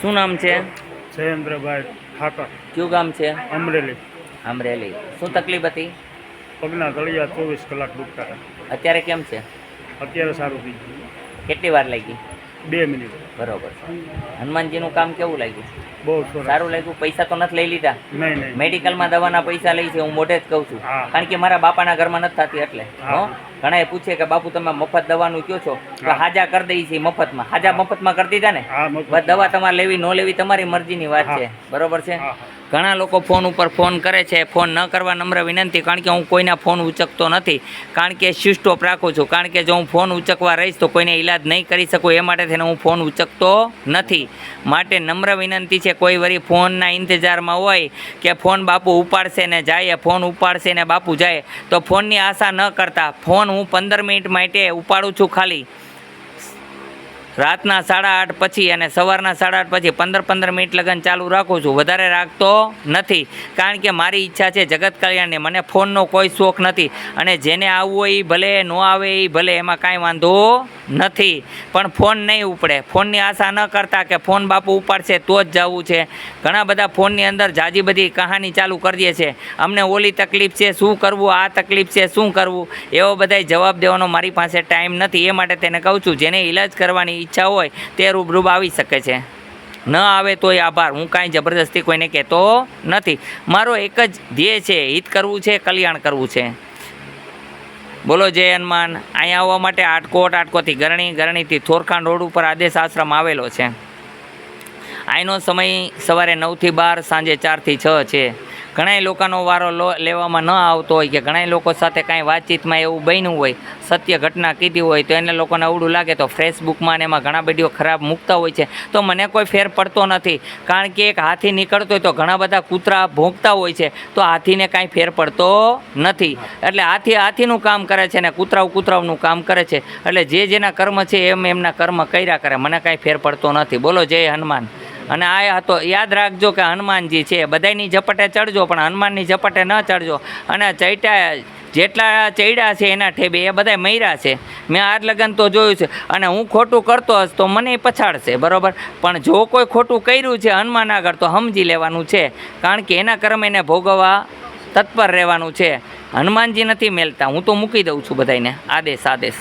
શું નામ છે? જયેન્દ્રભાઈ ઠાકર, કયું ગામ છે? અમરેલી. અમરેલી. શું તકલીફ હતી? પગના તળિયા 24 કલાક દુખતા હતા. અત્યારે કેમ છે? અત્યારે સારું થઈ ગયું. કેટલી વાર લાગી? 2 મિનિટ. બરોબર. હનુમાનજીનું કામ કેવું લાગ્યું? બહુ સરસ. સારું લાગ્યું? પૈસા તો નથી લઈ લીધા? નહીં. મેડિકલમાં દવાના પૈસા લઈ છે, હું મોઢે જ કહું છું. હા. કારણ કે મારા બાપાના ઘરમાં નથી થતી એટલે. હા. ઘણા એ પૂછે કે બાપુ તમે મફત દવાનું કયો છો? તો હાજા કરી દઈ છે મફતમાં. હાજા મફતમાં કરી દીધા ને? હા, બસ દવા તમારે લેવી ન લેવી તમારી મરજીની વાત છે. બરોબર છે? ઘણા લોકો ફોન ઉપર ફોન કરે છે. ફોન ન કરવા નમ્ર વિનંતી, કારણ કે હું કોઈના ફોન ઉચકતો નથી. કારણ કે સ્વિચ ઓફ રાખું છું. કારણ કે જો હું ફોન ઉચકવા રહીશ તો કોઈને ઈલાજ નહીં કરી શકું, એ માટે થઈને હું ફોન ઉચકતો નથી. માટે નમ્ર વિનંતી છે, કોઈ વળી ફોનના ઇંતજારમાં હોય કે ફોન બાપુ ઉપાડશે ને જાય, ફોન ઉપાડશે ને બાપુ જાય, તો ફોનની આશા ન કરતા. ફોન હું 15 મિનિટ માટે ઉપાડું છું ખાલી. રાતના 8:30 પછી અને સવારના 8:30 પછી 15 મિનિટ લગન ચાલુ રાખું છું. વધારે રાખતો નથી, કારણ કે મારી ઈચ્છા છે જગત કલ્યાણની. મને ફોનનો કોઈ શોખ નથી, અને જેને આવવું હોય એ ભલે, ન આવે એ ભલે, એમાં કાંઈ વાંધો નથી. પણ ફોન નહીં ઉપડે. ફોનની આશા ન કરતા કે ફોન બાપુ ઉપાડશે તો જ જવું છે. ઘણા બધા ફોનની અંદર જાજી બધી કહાની ચાલુ કરી દે છે. અમને ઓલી તકલીફ છે, શું કરવું? આ તકલીફ છે, શું કરવું? એવો બધાય જવાબ દેવાનો મારી પાસે ટાઈમ નથી. એ માટે તેને કહું છું, જેને ઈલાજ કરવાની ઈચ્છા હોય તે રૂબરૂ આવી શકે છે. ન આવે તોય આભાર. હું કાંઈ જબરદસ્તી કોઈને કહેતો નથી. મારો એક જ ધ્યેય છે, હિત કરવું છે, કલ્યાણ કરવું છે. બોલો જય હનુમાન. અહીંયા આવવા માટે આટકોટથી ગરણીથી થોરખાન રોડ ઉપર આદેશ આશ્રમ આવેલો છે. અહીંનો સમય સવારે 9 થી 12, સાંજે 4 થી 6 છે. ઘણા લોકોનો વારો લેવામાં ન આવતો હોય, કે ઘણા લોકો સાથે કાંઈ વાતચીતમાં એવું બન્યું હોય, સત્ય ઘટના કીધી હોય, તો એને લોકોને અવડું લાગે તો ફેસબુકમાં ને એમાં ઘણા વિડીયો ખરાબ મૂકતા હોય છે. તો મને કોઈ ફેર પડતો નથી, કારણ કે એક હાથી નીકળતો હોય તો ઘણા બધા કૂતરા ભોંકતા હોય છે, તો હાથીને કાંઈ ફેર પડતો નથી. એટલે હાથીનું કામ કરે છે ને કૂતરાવનું કામ કરે છે. એટલે જે જેના કર્મ છે એમના કર્મ કર્યા કરે. મને કાંઈ ફેર પડતો નથી. બોલો જય હનુમાન. અને આ તો યાદ રાખજો કે હનુમાનજી છે, બધાની ઝપટે ચડજો પણ હનુમાનની ઝપટે ન ચડજો. અને જેટલા ચડ્યા છે એના ઠેબે એ બધા મર્યા છે. મેં આજ લગન તો જોયું છે. અને હું ખોટું કરતો હશ તો મને પછાડશે, બરાબર. પણ જો કોઈ ખોટું કર્યું છે હનુમાન આગળ તો સમજી લેવાનું છે, કારણ કે એના કર્મ એને ભોગવવા તત્પર રહેવાનું છે. હનુમાનજી નથી મેલતા. હું તો મૂકી દઉં છું બધાને આદેશ.